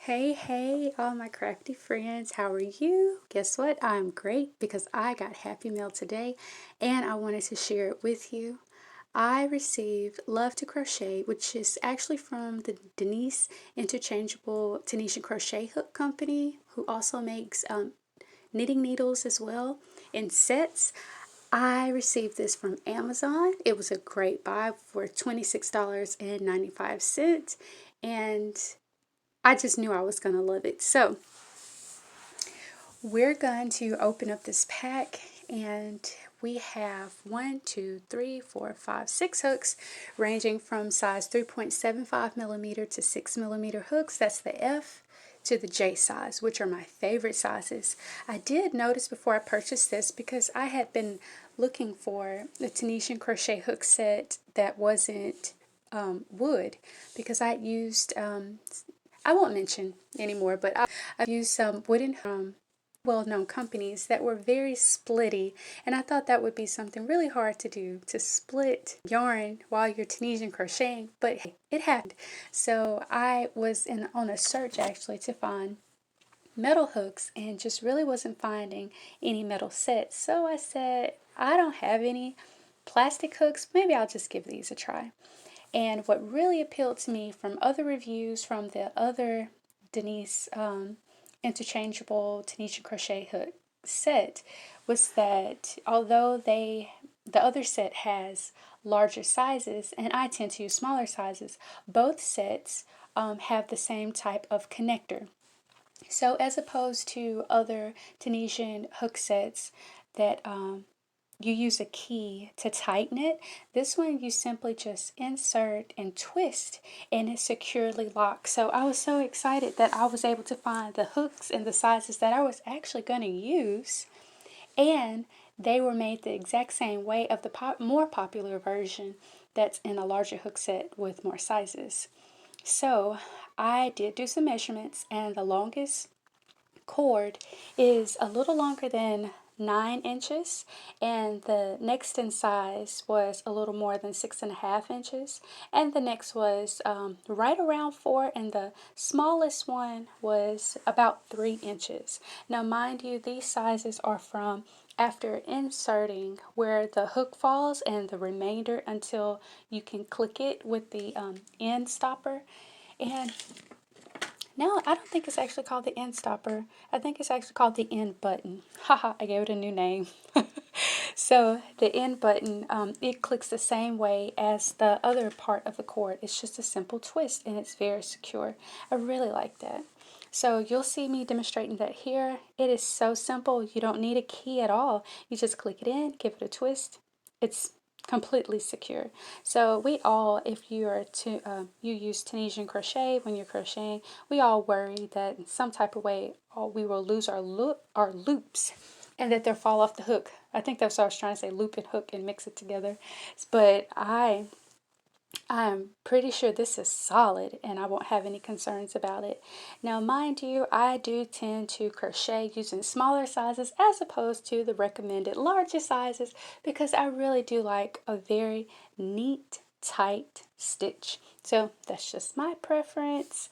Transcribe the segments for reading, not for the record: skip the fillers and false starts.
Hey, all my crafty friends, how are you? Guess what? I'm great because I got Happy Mail today and I wanted to share it with you. I received Love2Crochet, which is actually from the Denise Interchangeable Tunisian Crochet Hook Company, who also makes knitting needles as well in sets. I received this from Amazon. It was a great buy for $26.95, and I just knew I was going to love it. So we're going to open up this pack, and we have 6 hooks ranging from size 3.75 millimeter to 6 millimeter hooks. That's the F to the J size, which are my favorite sizes. I did notice before I purchased this, because I had been looking for a Tunisian crochet hook set that wasn't wood, because I used I won't mention anymore, but I've used some wooden well-known companies that were very splitty, and I thought that would be something really hard to do, to split yarn while you're Tunisian crocheting, but hey, it happened. So I was on a search actually to find metal hooks and just really wasn't finding any metal sets. So I said, I don't have any plastic hooks, maybe I'll just give these a try. And what really appealed to me from other reviews from the other Denise Interchangeable Tunisian Crochet hook set was that although the other set has larger sizes and I tend to use smaller sizes, both sets have the same type of connector. So as opposed to other Tunisian hook sets that you use a key to tighten it, this one you simply just insert and twist and it securely locks. So I was so excited that I was able to find the hooks and the sizes that I was actually going to use, and they were made the exact same way of the more popular version that's in a larger hook set with more sizes. So I did do some measurements, and the longest cord is a little longer than 9 inches, and the next in size was a little more than 6.5 inches, and the next was right around 4, and the smallest one was about 3 inches. Now mind you, these sizes are from after inserting where the hook falls and the remainder until you can click it with the end stopper. And no, I don't think it's actually called the end stopper. I think it's actually called the end button. Haha, I gave it a new name. So the end button, it clicks the same way as the other part of the cord. It's just a simple twist and it's very secure. I really like that. So you'll see me demonstrating that here. It is so simple. You don't need a key at all. You just click it in, give it a twist. It's completely secure. So we all, if you are you use Tunisian crochet when you're crocheting, we all worry that in some type of way we will lose our loops and that they'll fall off the hook. I think that's what I was trying to say, loop and hook and mix it together. But I'm pretty sure this is solid and I won't have any concerns about it. Now mind you, I do tend to crochet using smaller sizes as opposed to the recommended larger sizes, because I really do like a very neat, tight stitch. So that's just my preference.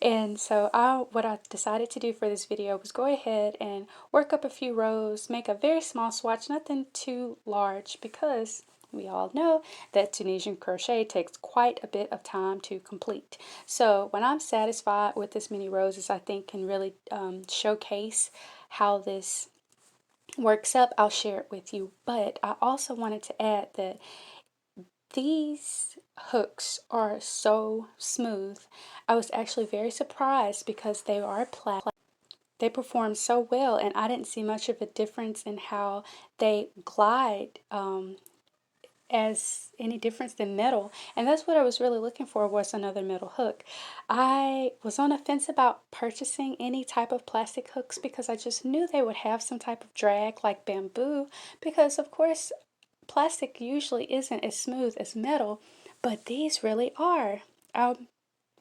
And so what I decided to do for this video was go ahead and work up a few rows, make a very small swatch, nothing too large, because we all know that Tunisian crochet takes quite a bit of time to complete. So when I'm satisfied with this many rows, I think can really showcase how this works up, I'll share it with you. But I also wanted to add that these hooks are so smooth. I was actually very surprised because they are plastic. They perform so well, and I didn't see much of a difference in how they glide as any difference than metal, and that's what I was really looking for, was another metal hook. I was on the fence about purchasing any type of plastic hooks because I just knew they would have some type of drag like bamboo, because of course plastic usually isn't as smooth as metal, but these really are. I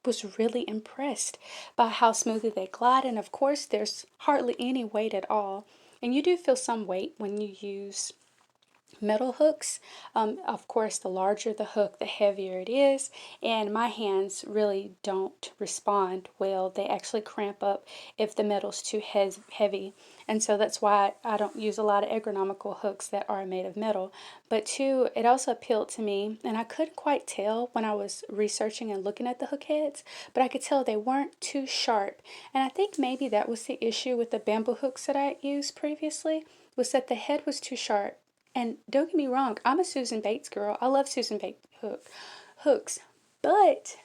was really impressed by how smoothly they glide, and of course there's hardly any weight at all, and you do feel some weight when you use metal hooks. Of course, the larger the hook, the heavier it is, and my hands really don't respond well. They actually cramp up if the metal's too heavy, and so that's why I don't use a lot of ergonomical hooks that are made of metal. But two, it also appealed to me, and I couldn't quite tell when I was researching and looking at the hook heads, but I could tell they weren't too sharp, and I think maybe that was the issue with the bamboo hooks that I used previously, was that the head was too sharp. And don't get me wrong, I'm a Susan Bates girl. I love Susan Bates hooks, but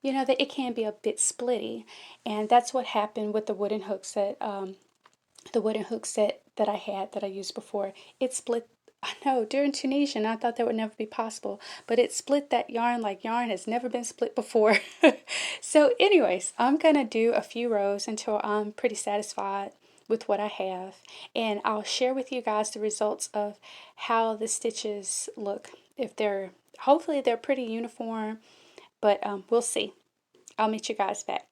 you know that it can be a bit splitty, and that's what happened with the wooden hook set that I had that I used before. It split. I know during Tunisian, I thought that would never be possible, but it split that yarn like yarn has never been split before. So, anyways, I'm gonna do a few rows until I'm pretty satisfied with what I have, and I'll share with you guys the results of how the stitches look. If they're hopefully they're pretty uniform, but we'll see. I'll meet you guys back.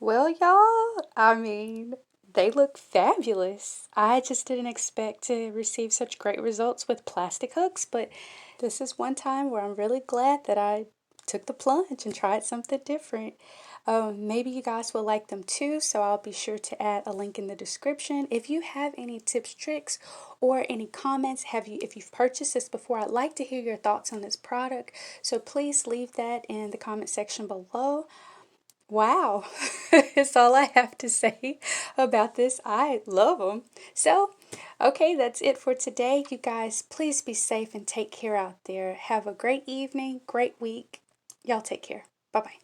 Well, y'all, I mean, they look fabulous. I just didn't expect to receive such great results with plastic hooks, but this is one time where I'm really glad that I took the plunge and tried something different. Maybe you guys will like them too, so I'll be sure to add a link in the description. If you have any tips, tricks, or any comments, if you've purchased this before, I'd like to hear your thoughts on this product. So please leave that in the comment section below. Wow, that's all I have to say about this. I love them. So, okay, that's it for today. You guys, please be safe and take care out there. Have a great evening, great week. Y'all take care. Bye bye.